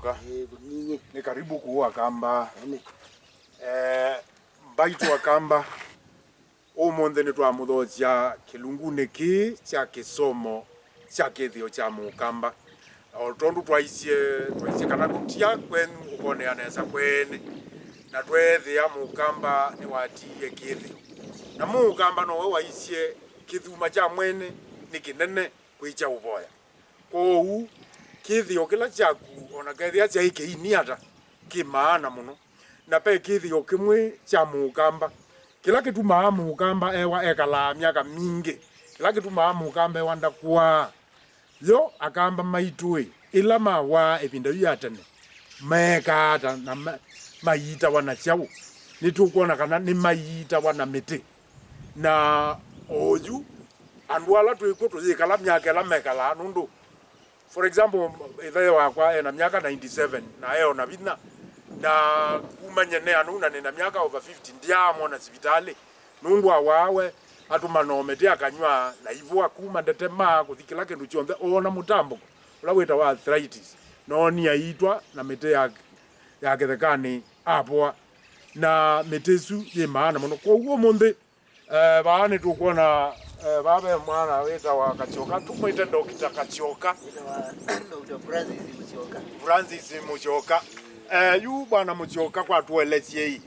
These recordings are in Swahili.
Mucoka. Ni karibu kuwa Kamba. Mbaitu wa Kamba. Umunthe ni twamuthocia kilungune ki cha kisomo cha kithio cha Mukamba. Tondu twaicie kana kutia kwen ukone nesa kwene. Na twethia Mukamba ni watie kithio. Na Mukamba no waicie kithuma cha mwene ni kinene kwicha uboya. Kou kithio kila chaku ona kethia cha ini ata kimaana muno. Na pe kithio kimwe cha Mukamba. Kila kitu Mukamba ewa ekala miaka mingi. Kila kitu Mukamba ewa ndakuwa. Yo akamba maitue. Ila mawa epinda yatane. Mekata na maita wana chau. Nitukuona kana ni maita wana mete. Na oju anwala tuiko tuzikala miaka la mekala nundu. For example, ithae wakwa na miaka 97 na eo na bidna. Na kumanyene anu na miaka over 50 ndiamo na sibitali nungu awawe atumanomete akanywa na ivo akuma ndetema kuthikila kindu chonde ona Mutambuko ulaweta wa Arthritis noni yaitwa na mete ya kethekani apoa na metesu ye maana muno kwa uo munthi baane tukuona babe mwana weta wa Kachoka tumwite Dr. Kachoka Dr. Francis Muchoka. Yu bwana Muchoka kwa tuelezea hii.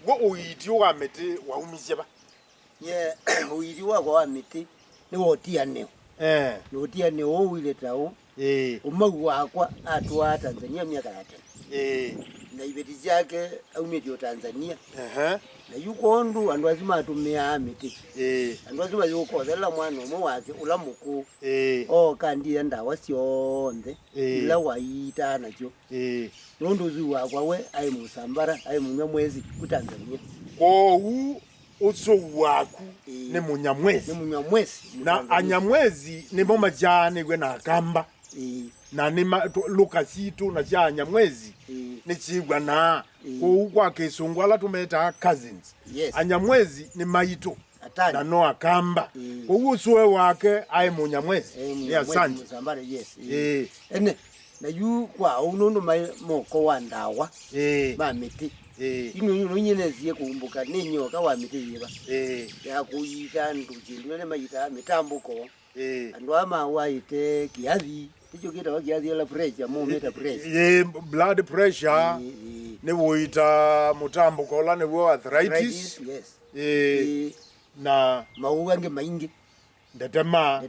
Wo uiti wa mete wa umizie ba? Uiti wa mete ni wotia neo. Ni wotia neo wile tao. Umagu wakwa atwa Tanzania miaka yake. Na ibeti yake umeti Tanzania. Na yuko ondu andu azima atumia mete. Andu azima yuko thela mwana omo wake ulamuku. Kandi enda wasionde. Ila waita nacho. Nondo zuwa kwawe ai Musambara ai Munyamwezi ku Tanzania. Kou uso waku ni Munyamwezi. Ni Munyamwezi. Na anyamwezi ni moma jane gwe na Kamba. Na ni Lukasitu na cha anyamwezi. Ni chigwa na kou kwa Kisungwala tumeta cousins. Anyamwezi ni maito. Na noa Kamba. Kou uso wake ai Munyamwezi. Ya sanji. Musambara Ene na yu kwa unono moko wa ndawa ba miti ino nyenezie kumbuka ninyoka wa miti yeba ya kuyita ndujindwe ne mayita Mutambuko andu ama waite kiazi ticho kita wa kiazi la pressure mo meta pressure blood pressure ne woita Mutambuko la ne wo arthritis na mauange maingi ndetema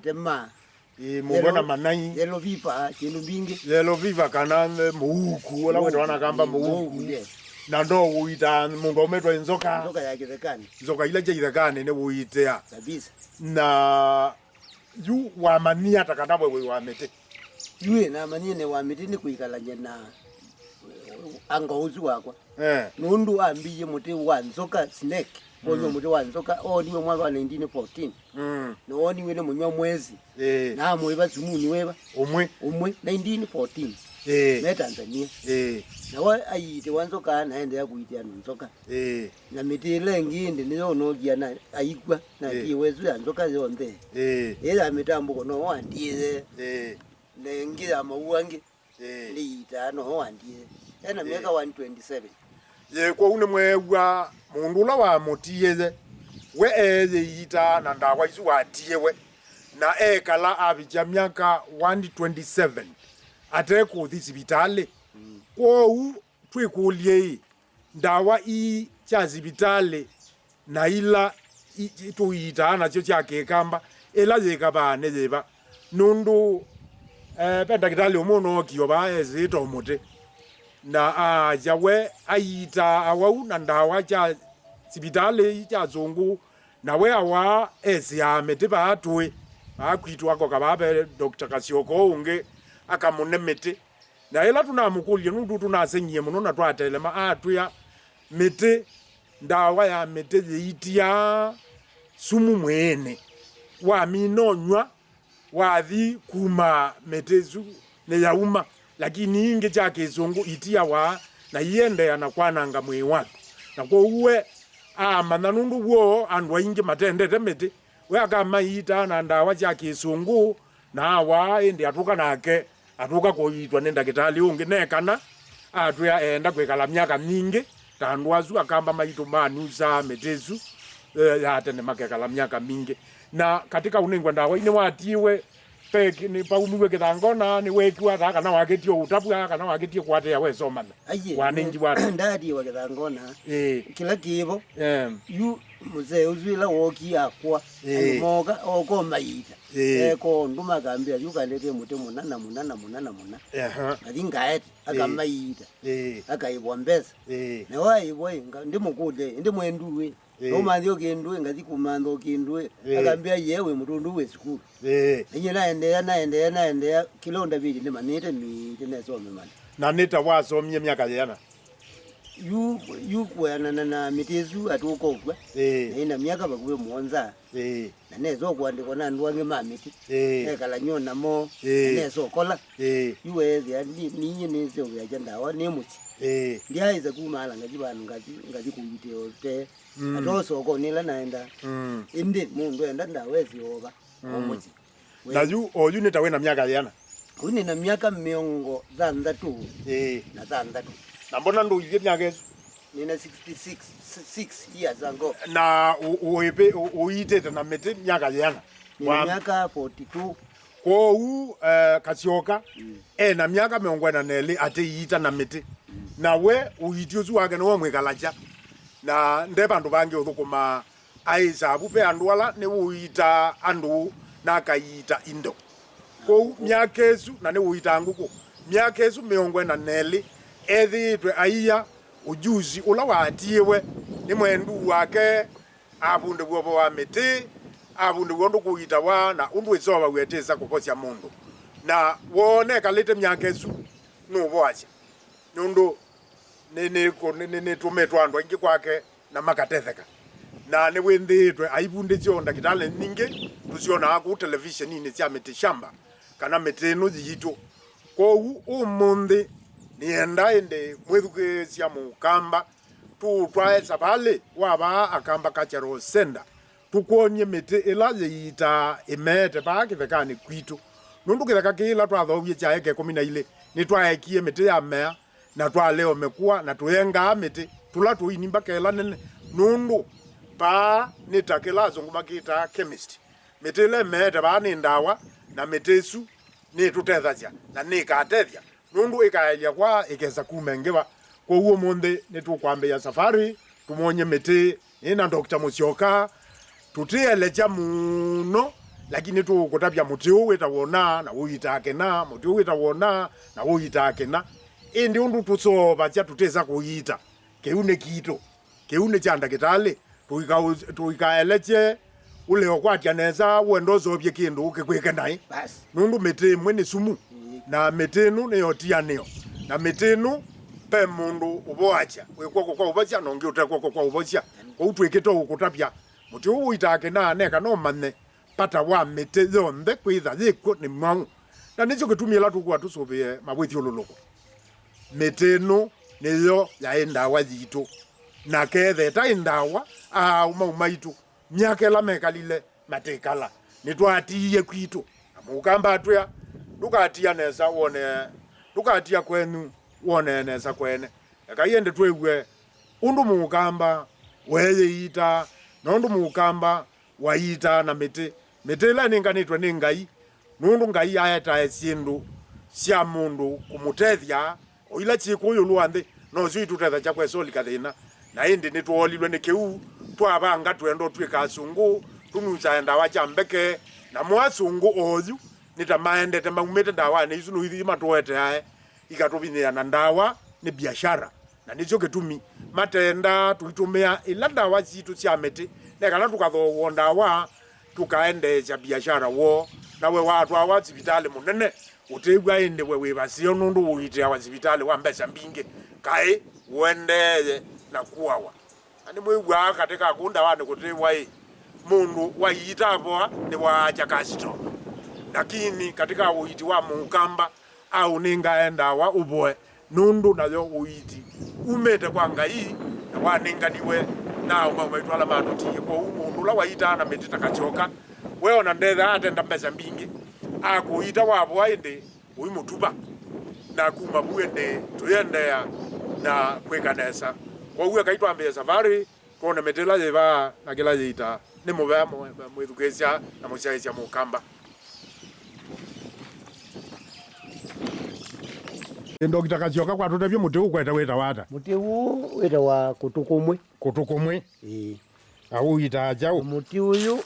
mubona manai yellow fever kindu bingi yellow fever kana muuku wala wetu wanakamba muuku na ndo uita mungu umetwa nzoka ya kithekani nzoka ile je kithekani ne uitea kabisa na yu wa mania takadabwe we wa mete yue na mania ne wa mete ni kuikalanya na anga uzu wakwa nundu ambiye muti wa nzoka snake Ozo muti wa nzoka niwe mwaka wa 1914 no oni wene Munyamwezi na mwiba zumuni weba umwe 1914 na Tanzania na wa ayite wanzoka naende yakuitia nzoka na miti lengi ndi nizo gia na ayigwa na kiwezu ya nzoka zonde ila Mutambuko no wandie lengi ya mauangi liita no wandie ena miaka 127 kwa une mwewa mundu la wa mutiye we yita na ndawa isu watiewe na ekala abija miaka 127 ate ku thibitali kwa twikulie ndawa i cha thibitali na ila tuita na cyo cha Kamba ela yekabane yeba nundu pedakitali omono kiyoba ezito muti na jawe aita awau na ndawa cha sibitale cha zungu na we awa ya mete batwe akwitwa ko kababe Dr. Kasioko unge akamune mete na ela tunamukulie nundu tunasenyie muno na twatelema atwa mete ndawa ya mete yitia sumu mwene wa minonywa wathi kuma metezu ne yauma lakini inge cha kizungu itia wa na yende anakwananga mwe wako na kwa uwe mananundu wo andwa inge matende temete we akama ita na ndawa cha kizungu na wa ende atuka nake atuka kuitwa ni ndagitari ungi nekana atwia enda kwikala miaka mingi tandu azu akamba maitu manuza metezu ya tene makekala miaka mingi na katika unengwa ndawa ine watiwe peki ni paumiwe kithangona ni wekiwa thaka na waketio utapwa kana waketio kwate ya wesomana wanengi watu ndadi wa kithangona kila kivo yu mzee uzwila woki akwa moga oko maita ko nduma kambia yu kalete muti munana adingaet akamaita akaibwa mbesa na waibwe ndimukude ndimwenduwe no mandio kindwe ngazi kumando kindwe akambia yewe mutundu we sikuru enye naendea kilonda bili ni manite mi nesome mali na nita wasomye miaka yana yu kwana na mitezu atukogwa ina miaka bakube muonza na nezo kwandikwa na ndwange mamiti ekala nyona mo nezo kola yuwe ya ninyi nezo ya jandawa nemuti ndiaiza kumala ngaji banu ngaji kuyite ote atoso ko nila naenda indi mundu enda ndawezi oba omuti na yu nita wena miaka yana uni na miaka miongo zandatu na zandatu na mbona ndo uive miaka yesu nina 6 years ago na uite na mete miaka yana nina miaka 42 kwa kasioka na miaka miongo na nele ate ita na mete na we uiti uzu wake no mwekalacha na ndebandu bange uthukuma aiza bupe andwala ne uita andu na kaita indo kwa miaka yesu na ne uita nguko miaka yesu miongo na nele ethitwe aiya ujuzi ula watiwe ni mwendu wake abunde gwobo wa mete abunde gwondo kuita wana undu izoba weteza kukosia mundu na wone kalete myaka esu no boache nundu ne tumetwa andu ingi kwake na makatetheka na ne wenditwe aibunde cionda kitale ninge tusiona ku television ni cia mete shamba kana mete no yito ko umundi nienda ende mwethuke cia mukamba tu twaesa pale waba akamba kachero senda tukonye mete elaje ita emete ba kithekani kwitu nundu kitheka kila twathowie cha eke 12 ni twaekie mete ya mea na twaleo mekua na tuyenga mete tula tuinimba kela nene nundu ba nitakela zongubakita chemist mete le mete ba ni ndawa na metesu ni tutethaja na ni katethia nundu ikaelia kwa ikeza kumengeba kwa huo monde netukwambia safari tumonye mete ina Dr. Musyoka tutieleja muno lakini tukutabya muti uwita wona na uyitake na muti uwita wona na uyitake na indi undu tusoba cha tuteza kuyita keune kito keune chanda kitale tuikaeleje ule okwatya neza wendo zobye kindu ukikweke nai nundu mete mwene sumu na metenu ne yotia neo na metenu pe mundu uboacha wekwa kwa uboacha nongi utekwa kwa uboacha kwa utweketo ukutapya muti uitake na neka no manne pata wa mete zonde kwitha yiko ni mwangu na nicho kutumia tukwa tusobye mabwethi ololoko metenu neyo yaenda wazito na kethe ta ndawa umaitu myakela mekalile matekala nitwatiye kwitu mukamba atwa dukatia neza wone dukatia kwenu wone neza kwene akayende twegwe undu mukamba weye ita nondu mukamba waita na mete la ninganitwe ningai nundu ngai ayata esindu cia mundu kumutethia oila chikuyo luande no zitu tetha cha kwesoli kathina na indi nitwolilwe nikeu twabanga twendo twika sungu tunuza ndawa cha mbeke na mwasungu oyu nitamaendete maumete ndawa ni isu nuithi matwete ae ikatubinia na ndawa ni biashara na nicho kitumi matenda tuitumia ila ndawa zitu cia mete na kana tukathowo ndawa tukaendeja biashara wo na we watu wa hospitali munene utegwa ende we basio nundu uite wa hospitali wa mbesa mbinge kai wendeye na kuawa ani mwegwa katika kunda wane kutewa mundu waita hapo ni wa jakasito lakini katika uiti wa mukamba au ningaenda wa uboe nundu nayo uiti umete kwa ngai na waninganiwe na umaitwala matutie kwa mundu la waita na meti takachoka wewe na ndetha atenda mbesa mbingi akuita wabo aende ui mutuba na kuma buende tuyendea na kwekanesa kwa uwe kaitwa ambia safari kona metela yeva na kila yita ni mubea mwithukesia na musyaisya mukamba ndo kitakacioka kwa tutavyo muti ukweta weta wata muti huu weta wa kutukumwe au ita jau muti uyu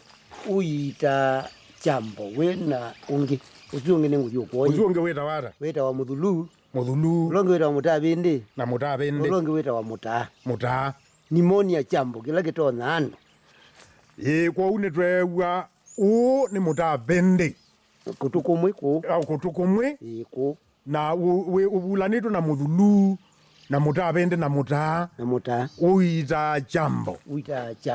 uita chambo wena ungi usiungi nengu yukuonye usiungi weta wa muthulu ulongi weta wa mutabindi na mutabindi ulongi weta wa mutaa pneumonia chambo kila kitona ano kwa une twewa u ni mutabindi kutukumwe au kutukumwe ku na ubulanitu na muthulu na mutabindi na mutaa uita chambo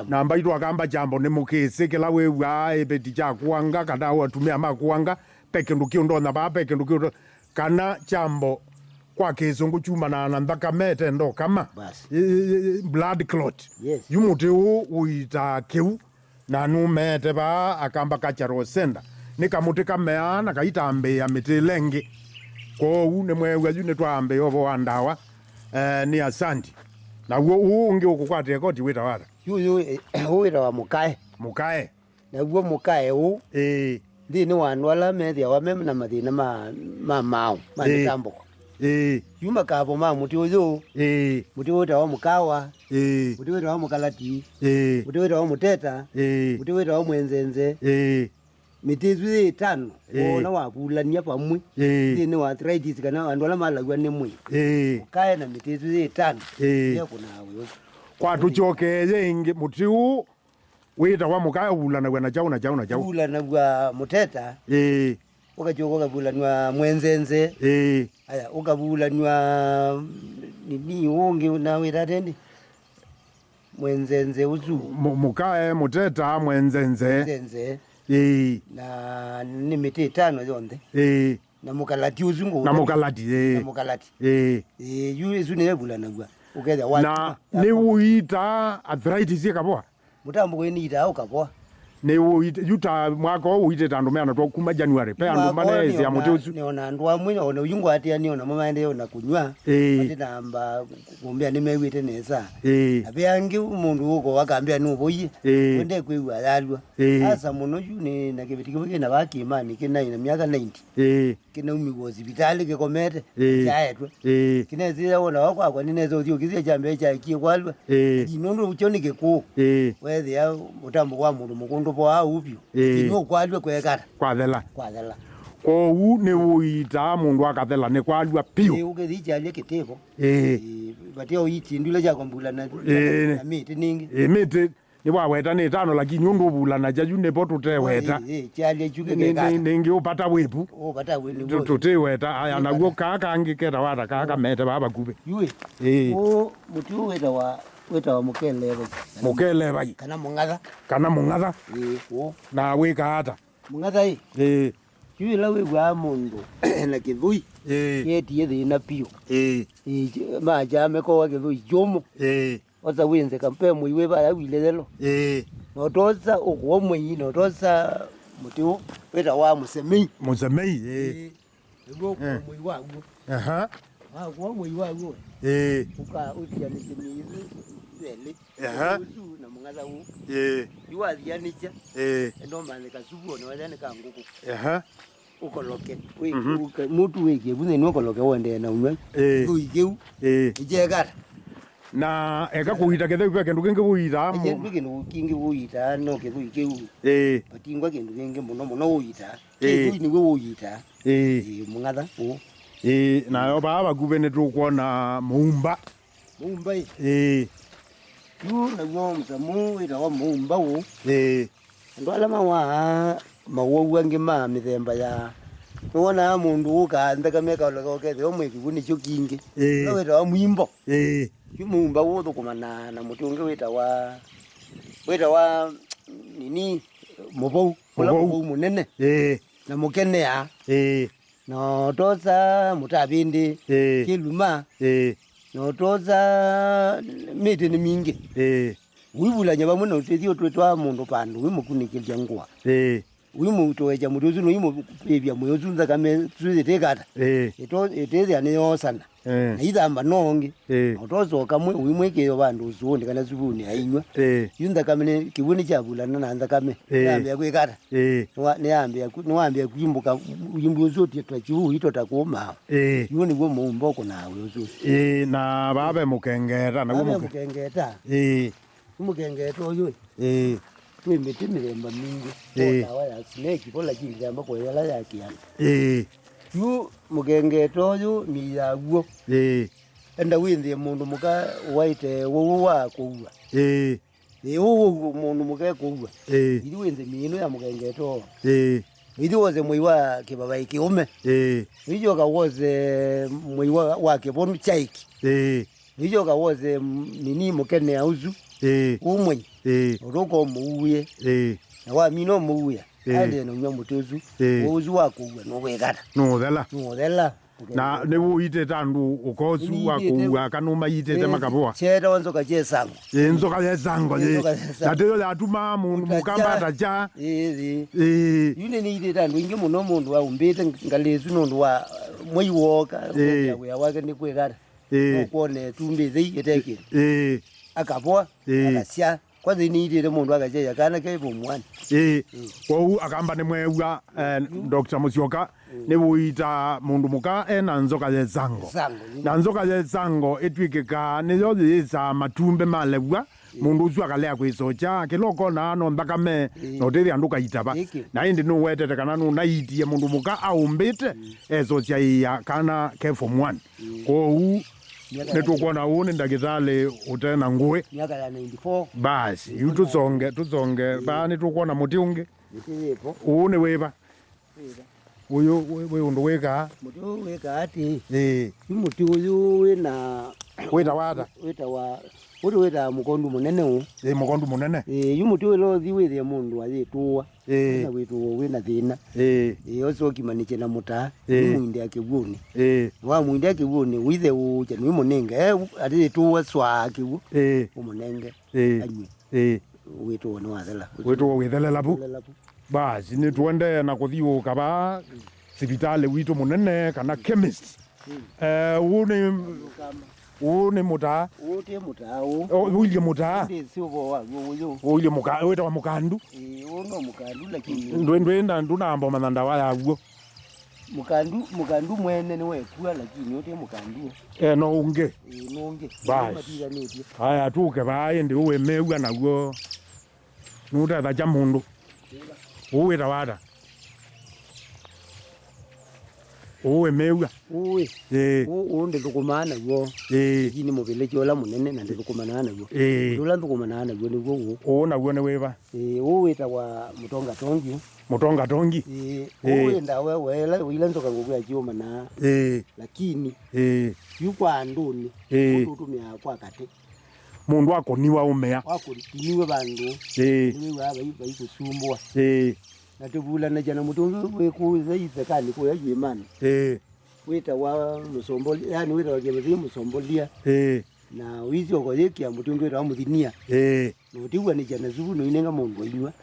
na mbaitu akamba chambo ni mukisi kila wewa ebeti cha kuanga kada watumia makuanga peke ndukio ndona ba peke ndukio kana chambo kwa kizungu chuma na ndaka mete ndo kama blood clot yumuti uita kiu na numete ba akamba kacharo senda nikamuti kamea na kaitambe ya miti lengi kwa une mwewe yune twambe ovo wandawa ni asandi na uo ungi ukukwate koti wita wata yuyu wita wa mukae na uo mukae u ndi ni wanwala methia wa mem na mathina ma mao matamboko yuma kabo ma muti uyu muti wita wa mukawa muti wita wa mukalati muti wita wa muteta muti wita wa mwenzenze mitizu itano wona wabulania pamwe ni wa arthritis kana wandola malagwa ni mwe kae na mitizu itano ya kuna wewe kwa tuchokeye ingi mutiu wita wa mukae bulana gwa na jau bulana gwa muteta ukachoka bulana mwenzenze aya ukabulana nini wonge na wita tende mwenzenze uzu mukae muteta mwenzenze na ni miti itano yonde na mukalati uzungu na mukalati yu izune yebulana gwa ukeza wa na ni uita arthritis kapoa mutambuko ni ita ukapoa ni uita yuta mwako uite tandu meana to kuma January pe andu manezi ya mutuzu ni ona andu amwe ona uyungu atia ni ona mama ende ona kunywa ati namba kumbia ni mewite neza abiangi umundu uko wakambia ni uboye wende kwewa yalwa asa muno yune na kibitikibike na bakimani kina ina miaka 90 kina umigozi vitali ke komete yaetwe kina zile ona wakwa ni nezo thio kizia jambe cha kikwalwa inondo uchonike ku wethe ya mutambo wa mundu mukundu po aupyo ino kwalwe kwekara kwathela ko u ne uita mundu akathela ne kwalwa pio ugethijalie kitego batio uiti ndule ja kwambula na miti ningi miti ni waweta ni tano lakini undu bulana jaju ne poto te weta chalie chuke kekara ningi upata wepu tute weta aya na go kaka angikera wata kaka mete baba kube yue mutu weta wa mukele bai kana mungatha na wika ata mungatha yue la wewa mundu na kithui yetie thina pio ma jame ko wa kithui jomo oza wenze kampe muiwe ba yawilelo no toza ukwo mwi no toza mutu weta wa musemei ngo mwi wangu kwa mwi wangu uka utia ni kimizi zele na mungala u yuwa dianicha ndo mane kasubu no wale ka nguku ukoloke mutu weke bune no koloke wende na unwe uigeu ijegara na eka kuita kethe kwa kendu kingi buita mo kindu kingi buita no ke buikeu patingwa kindu kingi muno uita ni we uita mungatha na yo baba gubene tukuona muumba yu na ngomza mu ira wa muumba wo ndo alama wa mawowange ma mithemba ya wona mundu ukaanza kameka loke the omwe kibuni cyo kingi no wita wa muimbo yu muumba wo thukumana na mutunge wita wa nini mobou munene na mukenea no toza mutabindi kiluma no toza miti ni mingi wibulanya bamwe no tethio twetwa mundu pandu wimukunikirya ngwa uimu utoeja mutuzu no uimu bebia muyozu ndakame tuze tekata ito eteze ane yosana na ithamba nongi otozo kamwe uimweke bandu uzuonde kana zubuni ainywa yunda kamene kibuni chabulana na ndakame yambia kwekata niambia kuimbuka uyimbu zoti twachiu ito takoma yuni gwo mumboko nawe uzu na babe mukengeta na gwo mukengeta umukengeto yo twimiti miremba mingi dawa ya snake pola kinga ambapo yala yake yani yu mukengeto yo ni yaguo enda windi mundu muka waite wowo wakuwa wowo mundu muka kuwa ili windi mino ya mukengeto ili woze mwiwa kibaba ikiume ili woze mwiwa wake bonu chaiki ili woze nini mukene auzu umwe uroko muye na wa mino muya ande no nyomutuzu uzu wakuwa no wegata no thela na ne uite tandu ukozu wakuwa kanuma yitete makaboa cheta wanzoka chesango nzoka chesango natelo latuma mundu mukamba atacha yune ni ite tandu inge muno mundu wa umbete ngalezu nondu wa mwiwoka ya wake ni kwegata ukone tumbe zai yeteke akapoa akasia kwanza iniitire mundu akacheya kana kaipo mwana kwau akamba nimwewa Dr. Musyoka ni buita mundu muka ena nzoka ye zango na nzoka ye zango etwikeka niyo ziza matumbe malewa mundu uzu akalea kwisocha kiloko na no ndakame no tiri anduka itaba na indi no wetete kana no naitie mundu muka aumbite esocha ya kana kefo mwana kwau netukona une ndakitale utena nguwe miaka ya 94 basi tuzonge ba netukona muti unge yepo une weba uyo we undu weka muti weka ati muti uyu weta wa uri weta mukondu munene u mukondu munene yumuti welo thiwithie mundu athituwa na witu wina thina oso kimaniche na muta muinde akibuni wa muinde akibuni withe u chanu munenge athituwa swa akibu umunenge anyi witu no athela witu withelela bu basi ni tuende na kuthiu kaba sibitale witu munene kana chemist une muta uti mutao uile muta ndi sibo wa uyo uile muka weta wa mukandu uno mukandu lakini ndwenda ndunambo mananda waya aguo mukandu mwene ni wekua lakini uti mukandu no unge basi haya tuke baye ndi uwe mewa naguo nuta thacha mundu uweta wada uwe mewa uwe unde tukumana go yini mubile chola munene na ndukumana nago ndula ndukumana nago ni go na gone weba uwe ta wa mutonga tongi uwe ndawe wela wila nzoka ngubya chioma na lakini yukwa nduni ututumia kwa kate mundu akoniwa umea akoniwe bandu niwe aba bayikusumbwa natubula na jana mutungu wekuza ifekani kwa yimani wita wa musomboli yani wita wa jemezi musombolia na wizo kwa yeki ya mutungu wita wa muthinia notiwa ni jana zubu no inenga mundu inywa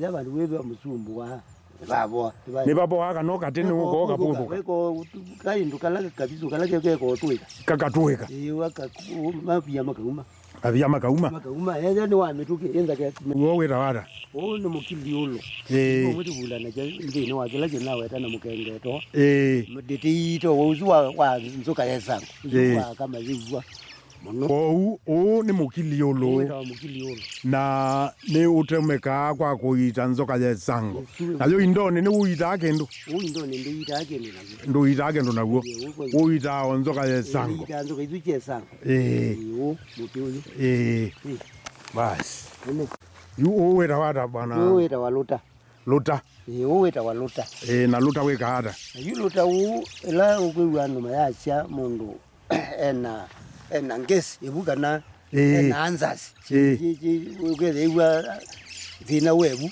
ya bandu wewe musumbuwa ni babo aka no katene uko kapudu weko kai ndukala kabizu kala keko tweka kakatweka waka mapia makauma avia makauma yani wa mituke yenza kwa wo wita wada no mukili ulo muti bula na ndi no wakela jena weta na mukengeto muditito uzu wa nzoka yesango uzu kama zivwa ni mukili ulo na ni utemeka kwa kuita nzoka yesango nayo indoni ni uita akendo indoni ndi uita akendo ndo uita akendo naguo uita nzoka yesango uita nzoka izu yesango muti uyu basi yu weta wada bwana weta wa luta weta wa luta na luta weka hada yu luta ela ukwiwa no mayasha mundu ena ngesi ibugana ena anzasi ukezewa thina webu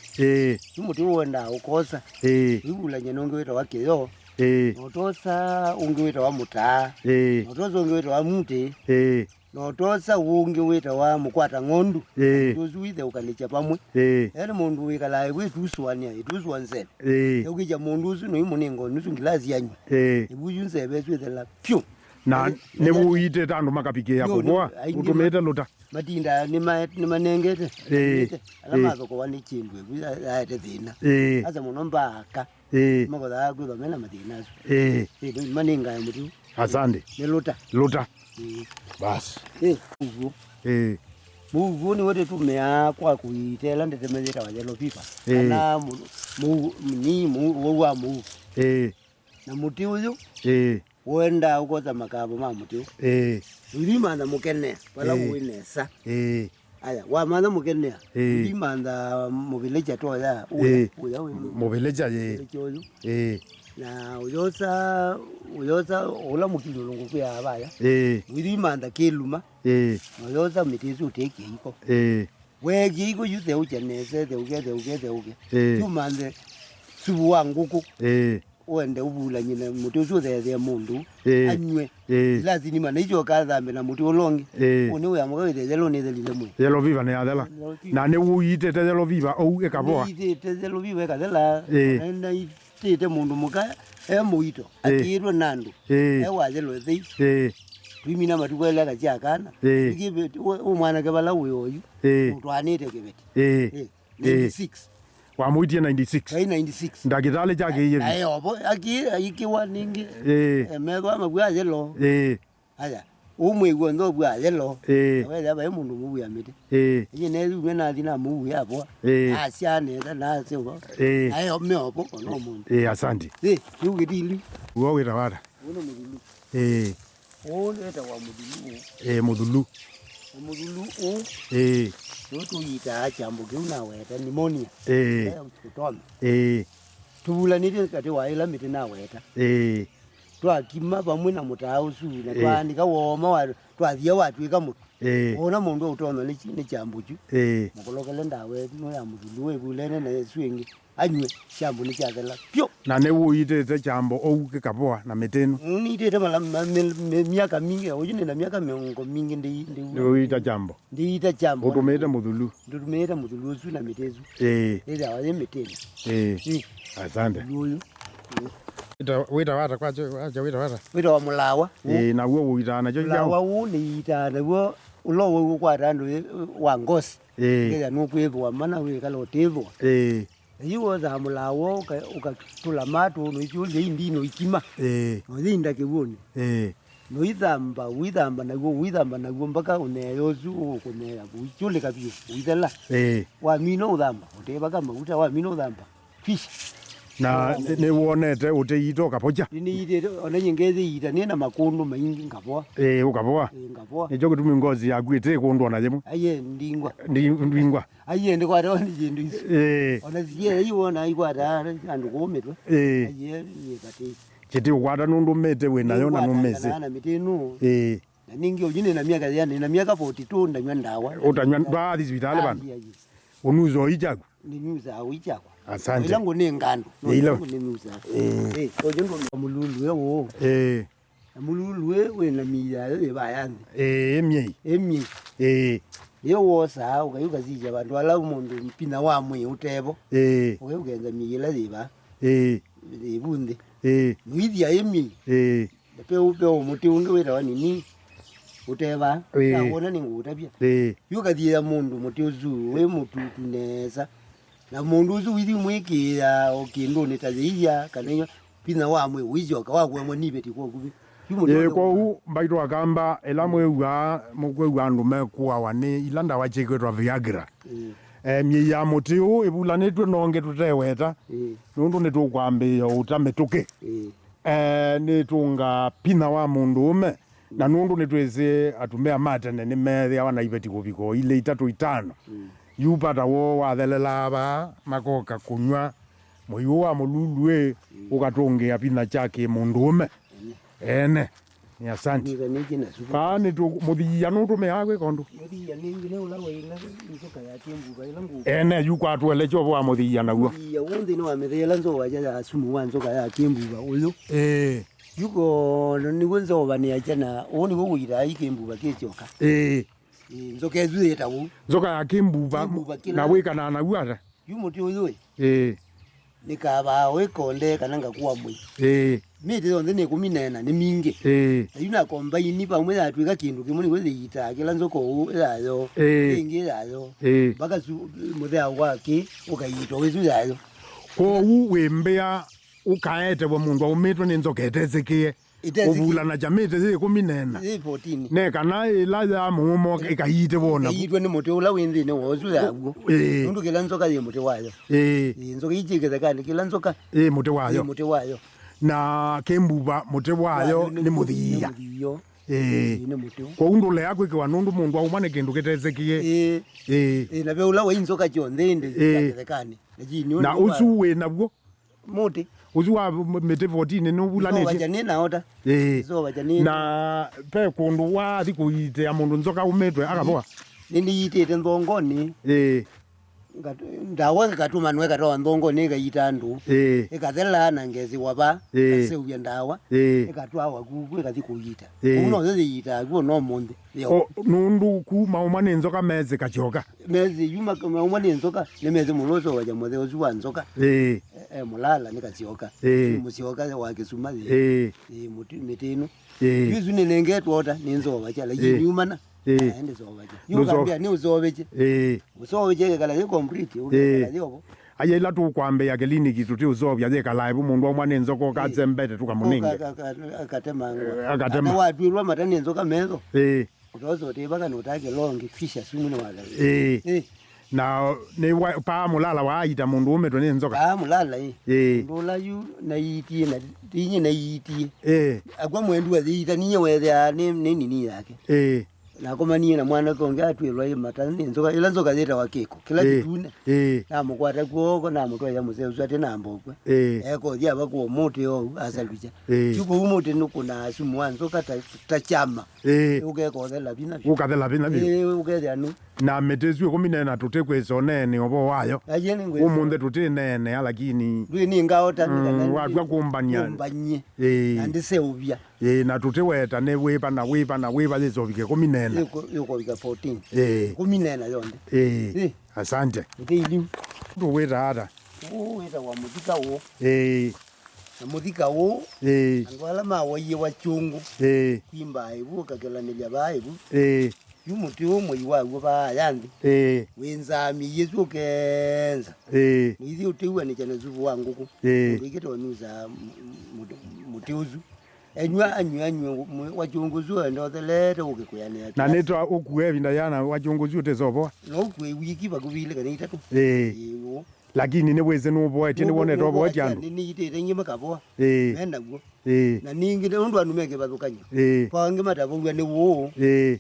umuti wenda ukosa ibula nyenonge weta wakeyo notosa unge weta wa muta notosa unge weta wa muti no tosa ungi wita wa mukwata ngondu tuzuithe ukanicha pamwe yani mundu wikala wetuswania ituswanse ukija mundu usu no imuningo nusu nglazi yanyu ibujunze bezwithela pyu na nebuite tandu makapike yako kwa utumete lota matinda ni manengete alama ko wani chindwe kuyaete thina asa muno mbaka makoda agwe mena matina maninga mutu asante ni lota bas muvu ni wote tumea kwa kuitela ndetemezeta wajelo pipa na wa mu na muti uyu wenda ukoza makabo ma muti ulimanda mukene pala uinesa aya wa manda mukene ulimanda mobileja to ya uya mobileja na uyosa ola mukilungu kuya abaya ulimanda keluma uyosa mitizu teke iko wegi iko yuthe uchenese the uge tumande subu wanguku wende ubula nyine muti usuthethia mundu anywe lazini mana ijo kathambe na muti ulongi une uya mugawithe yelo ni thelile mwe yelo viva ne athela na ne uite te yelo viva au ekaboa te yelo viva ekathela na ite mundu muka muito akirwe nandu wa yelo thei twimina matukwela kajakana ikibe umwana kebala uyoyu utwanite kibeti 96 wamuitie 96 ndagithale chake yeye ayobo akiwa ningi mego amabwa yelo aya umwe gwondo bwa yelo wewe ba mundu mubu ya miti yine rume na dina mubu yapo asiane na sewa ayo meopo no mundu asante yugidili wo wira wara uno mudulu eta wa mudulu Tutu yita chambo kiuna weta pneumonia kutoma tubula niti kati waila miti na weta twakima pamwe na mutausu na twanika woma twathia watwika mutu ona mundu utoma ni chambo chu mukolokele ndawe no ya mudulu webulene na swingi anywe chambo ni chathela pyo na ne uite chambo ou kikapoa na metenu ni ite mala miaka mingi ujine na miaka miongo mingi ndi uita chambo utumete mudhulu su na metezu ile awaye metenu asante wita wata kwacho acha wita wa mulawa na uo uita na jo mulawa uni ita na uo ulo kwa randu wa ngosi ya nukwethwa mana we kalo tethwa yiwo za mulawo ukatula matu no ichule indino ikima no thinda kiwoni no withamba na go mpaka uneyo zu kunera buchule kabio withela wa mino udhamba uteba kama uta wa mino udhamba fish na ne wonete uteito kapocha ni ite ona nyengezi ita nena makundu maingi ngapoa ukapoa ngapoa ejo kutumi ngozi yakwite kundu ona jemu aye ndingwa aye ndikwa ndo ndindu ona ziye iwona ikwata andu kometwa aye yekati chiti ukwata nundu mete wenayo na numeze na mitenu na ningi ujine na miaka yani na miaka 42 ndanywa ndawa utanywa baadhi hospitali bana unuzo ijaku ni nuza awichako asante ilango nengando ilango nemuza ojo ndo mululu yewo mululu we na miya yebayani emye yewo sa ukayuka zija abantu ala umuntu mpina wamwe utebo ugenza miyela ziba ibunde mwidya emye pe umuti unge wera wanini uteba yabona ningutabya yukathia mundu muti uzu we mutu tuneza na mundu uzu withi mwikira okindu nitaziya kanenyo pina wamwe wijoka wagwemwe nibeti kwa kubi kwa mbaito akamba elamwe mukwe ndume kwa wane ilanda wacheketwa Viagra mye ya muti u ibulanetwe nonge tuteweta nundu nitukwambia utametuke nitunga pina wa mundu ume na nundu nitweze atumea matene ni methe awana ibeti kubiko ile 3-5 yupata wo wathelela ba makoka kunywa moyo wa mululwe ukatonge apina chake mundu ume ni asante ni tu muthia nundu meagwe kondu muthia ningi ne ula wina nzoka ya timbuga ila ngu yukwa twele chobo wa muthia naguo muthia wonde no amethela nzo waja ya sumu wa nzoka ya timbuga uyu yuko ni wenza obani achana oni wo wira ikembuba kechoka nzoka ezu yetawu nzoka ya kimbuba na wika na naguata yumuti uyu nikaba wekonde kananga kuwa mwi miti zonde ne kuminena ni mingi yuna combine pamwe atwika kindu kimuni weze yita kila nzoko yayo ingi yayo baka muthea wake ukayito wezu yayo ko uwembea ukaete wa mundu umetwe ni nzoka etezekie ubula na jamete zi kuminena 14 ne kana ila ya mumo ikayite bona yitwe ni muti ula windi ne wozu yago ndu kila nzoka ye muti wayo nzoka yijigeza kandi kila nzoka muti wayo na kembuba muti wayo ni muthia ni muti ko undule yako ikiwa nundu mundu aumane kindu kitezekie na be ula winzoka chonde ndi kandi na usuwe nabwo muti uzuwa mete 14 no bulane bajane naota bajane na pe kundu wa thikuite ya mundu nzoka umetwe akaboa nini yitete ndongoni ndawa katuma nwe katoa ndongoni kayita ndu ikathela na ngezi waba seuya ndawa ikatwa waku ikathikuyita uno zeze yita ku no monde nundu ku maumane nzoka meze kachoka meze yuma maumane nzoka nemeze mulozo waja mode ozuwa nzoka mulala nikazioka musioka wakisuma muti mitino yuzu nengetwota ninzoba chala yimana ende zobaje yugambia ni uzobeje uzobeje kala yo complete ukala yobo aye la tu kwambe ya kliniki tuti uzobya je kala ibu mundu omwane nzoko kazembete tukamuninge akatema wadwirwa matani nzoka mezo utozo tebaka notake longi fisha sumune wala na ne pa mulala waita mundu umetwe ni nzoka mulala ndola yu na yiti na tinye na yiti agwa mwendu azita ninye wethe nini yake na komanie na mwana konge atwirwa matani nzoka ila nzoka zeta wakeko kila kitune na mukwata kuoko na mutwa museuza tena mbokwe eko ya bako mote yo asaluja yuko umote nukuna asumu wanzoka tachama ukeko thela bina ukethia nu na metezwe kuminena tutekwezo nene obo wayo umunde tutinene lakini ni ngaota wadwa kumbanya andiseubya na tuteweta ne wepa na wepa zizobike kuminena yuko bika 14 kuminena yonde asante utili tuweta ata weta wa muzika wo na muzika wo angwala mawaye wa chungu kwimba ibu kakelanilya baibu yumuti umwe iwawo bayandi wenzami yesu kenza nizi utiwa ni chana zuvu wangu ku ngikete wanuza mutiuzu anywa wachunguzu ndo thelete ukikuyane na netwa ukuwe binda yana wachunguzu tezobo no kwe wiki bakubile kanita tu lakini ne weze no boy tini wone to boy jandu ni yitete nyima kaboa menda go na ningi ndo anumeke bazukanya pange matavulwa ne wo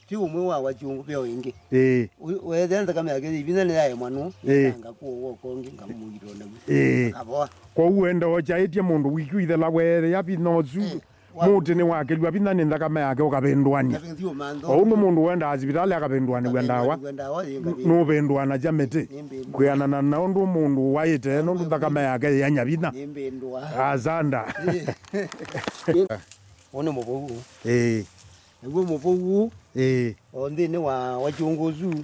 ti umwe wa wachungu pyo ingi wezenza kama yake ibina ne yaye mwanu nga kuwo kongi ngamuyiro na kaboa ko uenda ochaetie mundu wikuithe la were yapi nozu muti ni wake lwa binda ni ndakama yake ukabendwani uno mundu wenda azibitali akabendwani wendawa no bendwana jamete kuyana na ndu mundu waite no ndakama yake yanyabina azanda ono mobo ngo mobo onde ne wachunguzu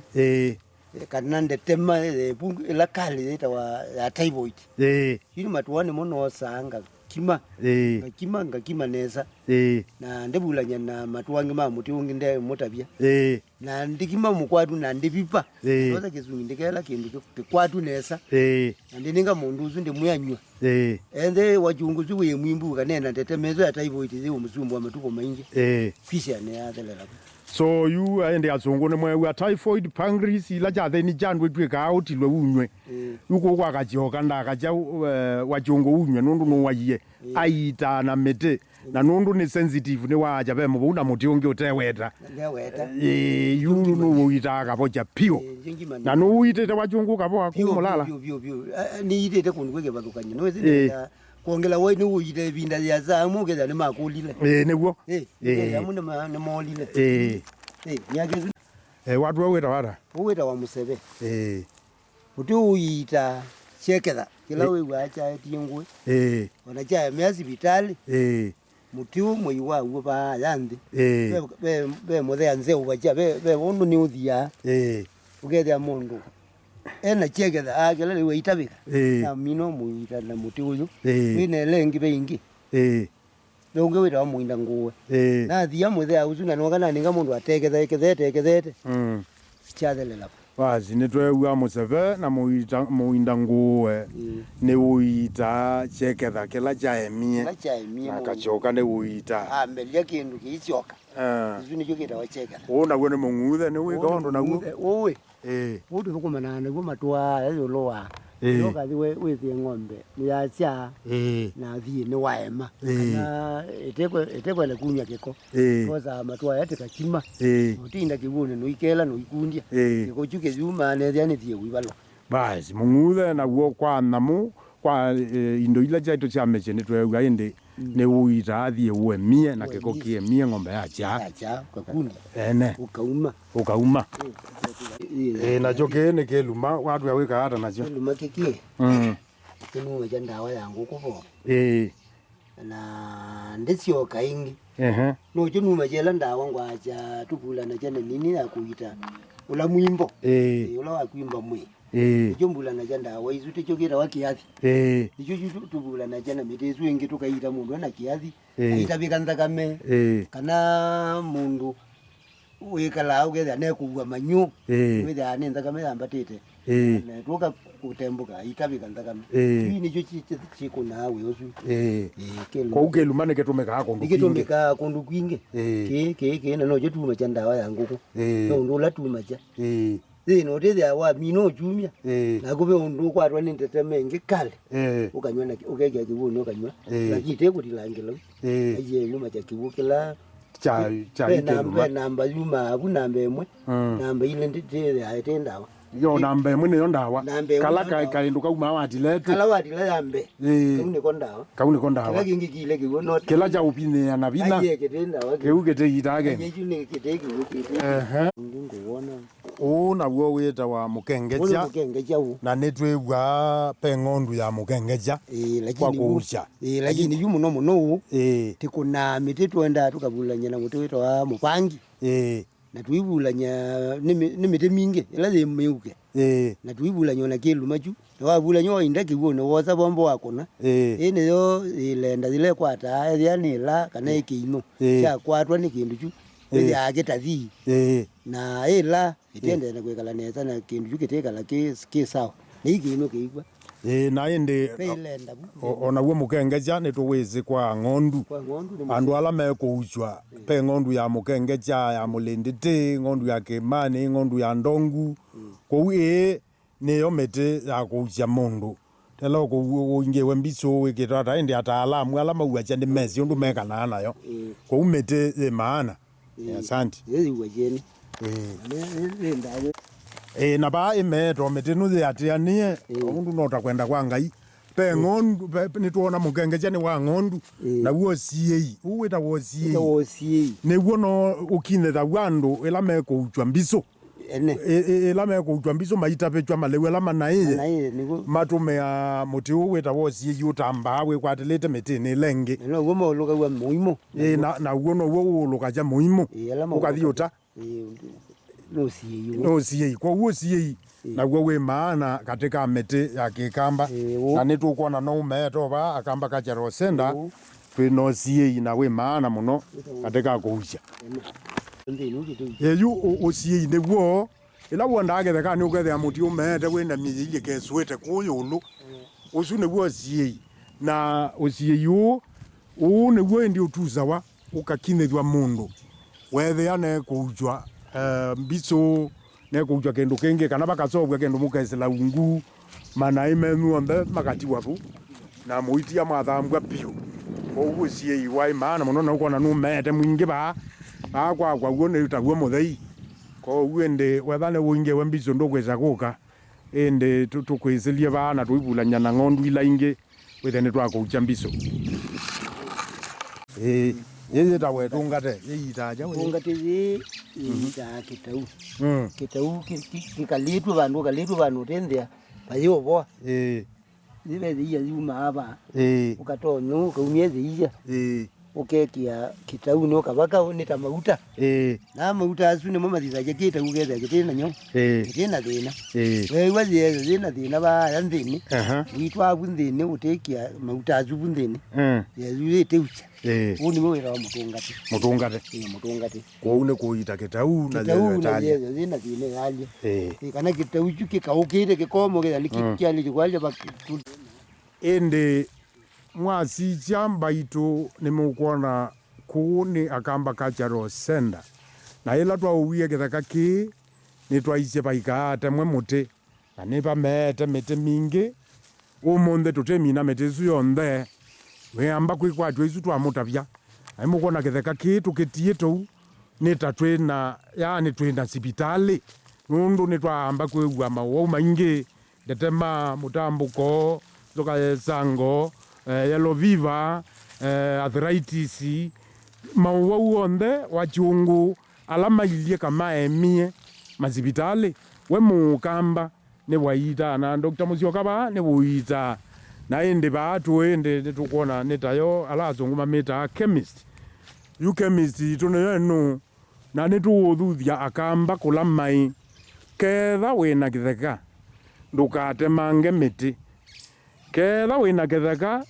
kanande tema pungu la kali ita wa typhoid yini matuwane mono sanga kima ngakima nesa na ndebulanya na matuwange mamuti ungi nde motabya na ndikima mukwatu na ndipipa oza kizungi ndikela kindu kikwatu nesa na ndininga mundu uzu ndi muyanywa ende wachunguzu we mwimbu kanena tetemezo ya typhoid zi umuzumbu wa matuko maingi fisha ne athelela so you ende azungu ne mwe wa typhoid pancreas ila jathe ni jandwe tweka out lwe unywe yuko kwa kajoka ndakaja wachungu unywe nundu no waye aita na mete na nundu ni sensitive ne waja be mu una muti ungi uteweta you no uita kaboja pio na no uitete wachungu kaboa kumulala ni itete kunweke badukanye no zinda kuongela wewe ni uite binda ya zamu keza ni makulile negwo amuna na molile nyagezi watu weta wa musebe uti uita chekela kila wewe acha tingwe ona cha miazi vitali mutiu muiwa uba yandi be modhe anze ubaja be undu ni uthia ugethia mundu ena chegeza agele we itabika na mino muita na mutiu uyu ine lengi be ingi nonge wira muinda nguwe na thia muthe auzu na nogana ninga mundu ategethete chathelela basi nitweua museve na muinda nguwe ni uita cheketha kila chaemie na kachoka ni uita amelia kindu kiichoka izu ni jukita wacheka ona gwe ni munguthe ni wika ondo na gwe owe utu thukumana na gwe matwa yo loa yoka thiwe withie ng'ombe ni yacha na thie ni waema na etekwe na kunya kiko koza matwa yatika chima utinda kibune no ikela no ikundia kiko chuke zuma ne thia ni thie wibalo basi munguthe na gwo kwa namu kwa indo ila chaito cha meche ni tweuga indi ni uita athie uemie na kiko kiemie ng'ombe yacha kakundi ene ukauma na joke ni keluma watu ya wika hata nacho keluma kiki kinu weja ndawa yangu kubo na ndisio kaingi no junu majela ndawa ngwacha tupula na jana nini ya kuita ula muimbo ula wa kuimba mwe jombula na janda wa izute chokera wa kiathi icho tubula na jana mitezu ingi tukaita mundu na kiathi aita bikanda kame kana mundu wekala ugeza ne kuwa manyu weza anenda kame ambatete na toka kutembuka itabika ndakame ini cho chiko nawe osu kwa ukelumane ketumeka kondu ikitumeka kondu kwinge ke no je tuma chandawa yangu ko no ndola tuma cha no tete wa mino jumia na kube undu kwatwa ni ntetemenge kale ukanywa na ukege kibuno ukanywa lakini tekuti langelo aje nyuma cha kibukela cha namba yuma abu namba emwe namba ile ndite aitendawa yo namba emwe ne ndawa kala kaindu kauma watilete kala watile yambe kauni kondawa kala kingi kile kiwono kila cha upine na bina aje ketendawa keugete yitage aje ne keteki ukite ndinguona na wo weta wa mukengeja na netwegwa pengondu ya mukengeja kwa kuucha lakini yumu no muno tikuna mititwenda tukabulanya na muti weta wa mupangi na tuibulanya ni miti mingi ila le meuke na tuibulanya na kilumachu na wabulanya oinda kibono woza bombo wakona ene yo ilenda zile kwata yani la kana ikino cha kwatwa ni kindu chu ya getathi na ila itende na kwekala neza na kindu chu kitekala ki sawa ni ikino kiigwa na ende ona wo mukengeja nitoweze kwa ng'ondu andu ala mekuchwa pe ng'ondu ya mukengeja ya mulindite ng'ondu ya kemani ng'ondu ya ndongu ko niyo mete ya kucha mundu telo ko ingewe mbiso wikitata ende ataalamu ala mauacha ndi mezi undu mekana nayo ko umete maana asante wajeni ndawe na ba imeto metenu atianie undu nota kwenda kwa ngai pe ng'ondu nituona mukengeja ni wa ng'ondu na wo siei uwita wo siei ne wono ukine da wandu ela meko uchwa mbiso ela meko uchwa mbiso maita pechwa malewe la manaye matume ya muti uwita wo siei utamba we kwatelete metene lenge no womo luka wa muimo na wono wo luka ja muimo ukathiota no siei kwa wo siei na gwe maana katika mete ya kikamba na nitukuona no meto ba akamba kachero senda twino siei na we maana muno katika kuucha yu osiei negwo ila wonda agethe ni ugethe amuti umete wenda miyile keswete kuyulu usu negwo siei na osiei yu negwo ndi utuzawa ukakinethwa mundu wethe ane kuujwa mbiso ne kuujwa kendo kenge kana bakasobwa kendo mukesela ungu mana imenu ambe makati wapu na muitia mathambwa pio ko sie iwai mana muno na ukona no mete mwingi ba kwa uone utagwo muthei ko uende wethane winge wembiso ndokweza guka ende tukwezelie bana tuibulanya na ng'ondu ila inge wethane twakuucha mbiso yeye tawe tungate yeyitaja we tungate ye ita kitau kitau kikalitu vandu tendea bayo bo zibe ziya yuma aba ukatonyo kaumye ziya ukekia kitau no kabaka unita mauta na mauta asu ne mama thiza kita ugetha gitina nyo gitina thina we waje thina thina ba yanthini witwa bunthini utekia mauta asu bunthini yezurite ucha uni mwe ra mutungate ko une kuita kitau na yeza thina thina yaje kana kitau chuki kaukire kikomo getha nikikyali kwalje bakitu ende mwasi chamba itu ni mukuona kuu ni Kamba Cultural Center na ila twauwie githaka ki ni twaicie baika atemwe muti na ni bamete miti mingi umunthe tutemina miti icu yonthe weamba kwikwatwa icu twamutavia na mukuona githaka ki tukitie tou ni ta twina yani twina sibitali nundu ni twamba kwigua mawau maingi ndetema Mutambuko zoka sango yellow fever arthritis mawau onthe wachungu alama ilie kama emie masibitali we Mukamba ni waita na Dr. Musyoka ba ni wuita na ende batu ende tukona netayo alazungu mameta chemist you chemist tuno yenu na nituuthuthia Akamba kula mai ketha wina githeka ndukatemange miti ketha wina githeka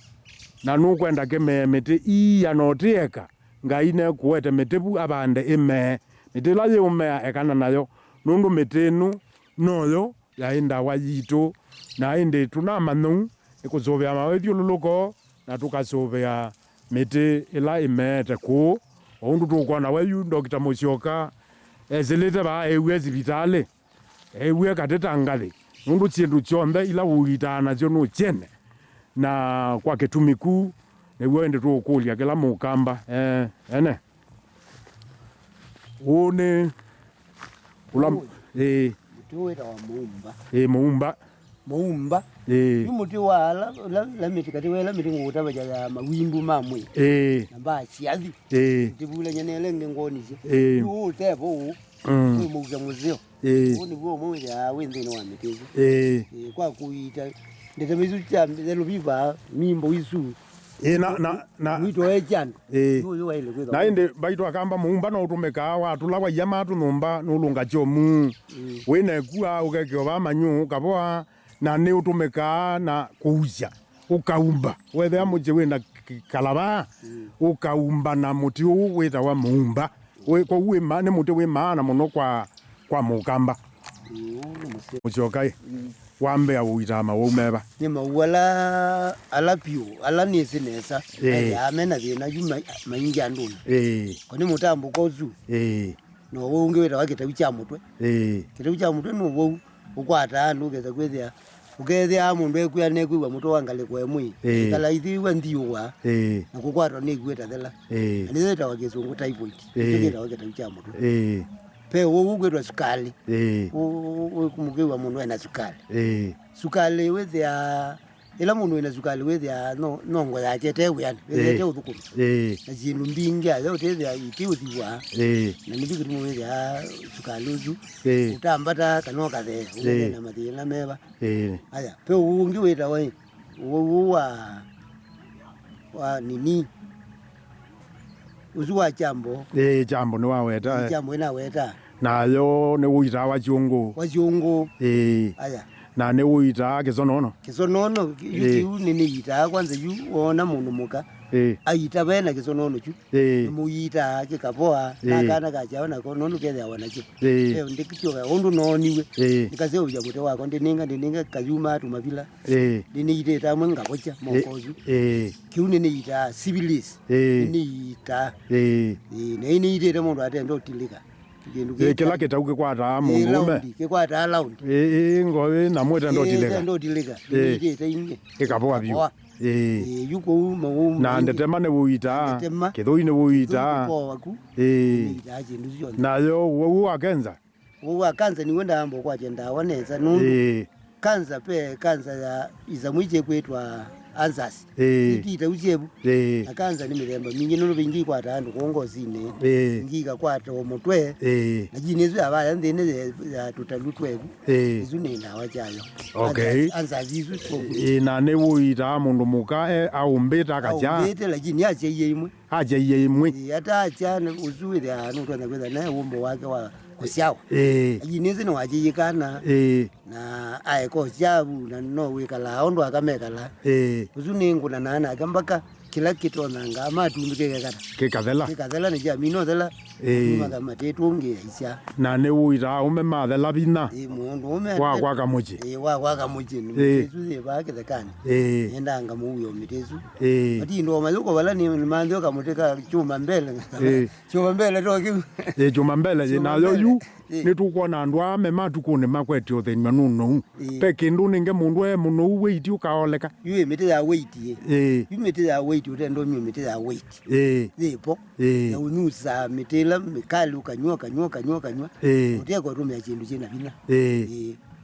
na nukwenda keme miti iya notieka ngai ne kuete mitibu abande ime miti la yumea ekana nayo nundu mitinu noyo yainda wayitu na inde tunamanu ikuzobya mawethio luluko na tukazobya miti ila imete ku ondu tukona weyu Dr. Musyoka ezilite ba ewe sibitali ewe katetangali nundu chindu chonde ila uitana cio no chene na kwa ketumiku ni wende tukulia kila Mukamba ene une ulam tuweta wa muumba muumba yumuti wala la miti kati wela miti ngutaba ya mawimbu mamwe namba chiathi tibula nyanele ngongonize utebo umuza muzeo oni bo mwe ya wende no amitizo kwa kuita ndetemizu cha ndelo viva mimbo isu na wito ejando yo waile kwetha na inde baito Akamba muumba no utumeka watu lawa yama tu numba nulunga chomu wene kuwa ukekyo ba manyu kaboa na ni utumeka na kuuja ukaumba wethe amuje wena kalaba ukaumba na muti weta wa muumba we kwa uwe mane muti we maana muno kwa Mukamba Musyoka wambe ya uitama wumeba ni mawala alapio ala nesinesa ya mena thina juma maingi anduna koni Mutambuko zu no wonge weta wakita cha mutwe kita cha mutwe no wo ukwata andu geza kwethia ukethia mundu ekuya nekwiwa muto wangale kwa emwi kala ithi wanthiwa na kukwatwa ni gweta thela ni theta wakizungu typhoid kita wakita cha mutwe pe wo gwetwa sukali kumukiwa mundu ena sukali sukali wethia ila mundu ena sukali wethia nongo yake tewe yani wethia uthukuru na zindu mbingi ayo tethia itiuthiwa na nibikiri mu wethia sukali uzu utambata kanoka the na mathina meba aya pe ungi weta wa nini uzuwa jambo jambo ni waweta jambo ina weta nayo ni uita wachungu aya na ni uita kisonono yuti nini ita kwanza yu ona mundu muka aita bena kisonono chu muita kikapoa na kana kachaona konono kethe awana chu ndikityoka ondu noniwe nikaseo bya muto wako ndininga kazuma tumavila ndiniite tamwe ngakocha mokozu kiuni ni ita Syphilis ni ita ni ite mundu atendo otilika kila kitauke kwata mundume kikwata round ngowe na mweta ndotilika ite inge ikapoa bio yuko mawu na ndetema ne wuita kithui ne wuita nayo wo akenza ni wenda ambo kwa jenda waneza nundu kanza ya iza mwije kwetwa ansasi ita uchebu akanza ni miremba mingi no bingi kwata andu kongozine ngika kwata omutwe lakini ezo abaya ndene tutalutwe izo ni ndawa chayo ansasi izo na ne uita mundu muka au mbeta akaja mbeta lakini aje imwe hata achana uzuire anu twana kwenda naye umbo wake wa kusyawa lakini zino wajiyikana na aiko chabu na no wikala ondo akamekala uzuningu na nana akambaka kila kitu nanga amatumike kekathela ni jamino thela maga matetu ngi isya na ne uira ume mathela bina mundu ume kwa kamuji kwa kamuji ni tuze bake thekani endanga muyo mitezu ati ndo mazuko bala ni mandio kamuteka chuma mbele toki chuma mbele na yo ni tukona ndwa me matukune makweti othenya nuno peke ndu ninge mundu muno weight ukaoleka yu mite ya weight yu mite ya weight utendo nyu mite ya weight zipo na unusa mitela mikali ukanywa uteko rumya chindu china bina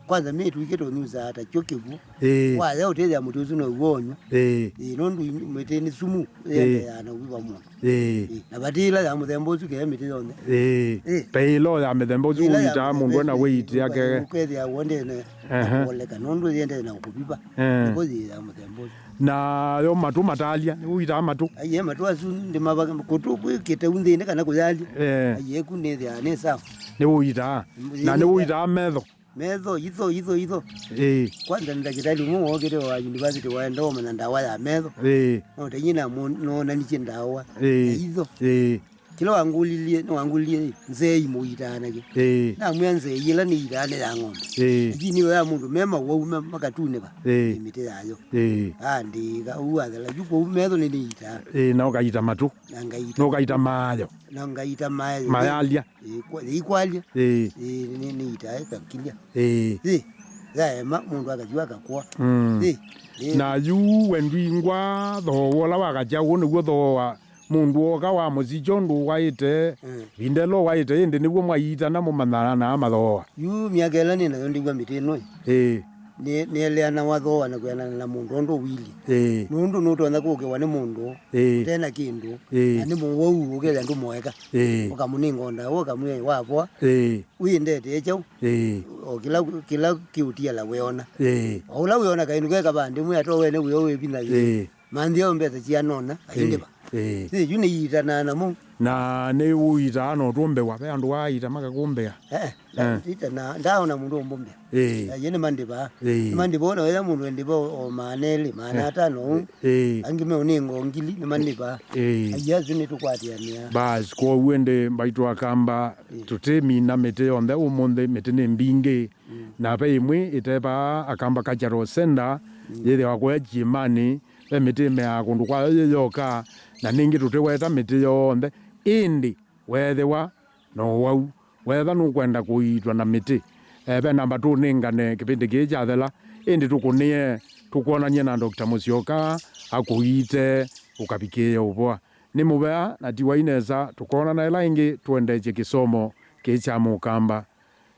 kwanza mimi tuiketo nusa hata chokevu wa leo teza mutuzu no ugonyo nondu meteni sumu yana uwa mu na badila ya mudembozu ke miti yone peilo ya mudembozu uita mundu na weight yake kwezi ya wonde ne oleka nondu yende na kubiba kozi ya mudembozu na yo matu matalia uita matu aye matu azu ndi mabaga kutuku kete unde ne kana kuzali aye kunezi ane sawa ne uita na ne uita medho hizo kwanza ndakitali muo kete wa university wa ndoma na ndawa ya medho no tenyina no naniche ndawa hizo kila wangulilie nzei muitana ke na mwenze yila ni itane ya ng'ombe jini wa mundu mema wa makatune ba imite yayo andi ga uadala yuko medho ni ita na ukaita matu no ukaita mayo na ngaita mayo mayalia ikwalia ni ita kakilia zaema mundu akajua akakwa na yu wendingwa thowola wakaja wone gwo thowa mundu oka wa muzijo ndu waite indelo waite indi nibwo mwaita na mumanana na mathowa yu miagela ni na ndigwa mitino ni eleana wathowa na kwena na mundu ndo wili nundu nuto na kuke wane mundu tena kindu ani muwo ukela ndu moeka ukamuningonda ukamwe wapwa uindete echo kila kiutia la weona ola weona kainu keka bandi mwe atowene uyo webina mandio mbeta chianona ayindeba yune yita na mu na ne uita no tombe wape andu waita makakumbea ita na ndao na mundu ombombe yene mandiba mandiba na wela mundu ndiba o manele manata no angime uningo ngili ne mandiba ayazi ne tukwatiania bas ko wende baitwa Kamba tutemi na mete onde umonde mete ne mbinge na pe imwe iteba Kamba Cultural Center yele wakwe jimani mete me akundu kwa yoka na ningi tuteweta mete yonde indi wethewa no wau wetha nukwenda kuitwa na miti ebe namba tu ningane kipindi kijathela indi tukunie tukuonanie na Dr. Musyoka akuite ukabikie ubwa ni mubea na tiwaineza tukona na ila ingi tuendeje kisomo kicha Mukamba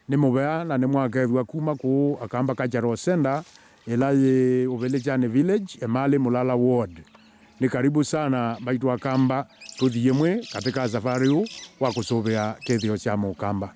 ni mubea na ni mwakethwa kuma ku Kamba Cultural Center ila ye Ubelejani Village Emali Mulala Ward. Ni karibu sana baitu wa Kamba tuthie mwe katika safari huu wa kusubia kethio cha Mukamba.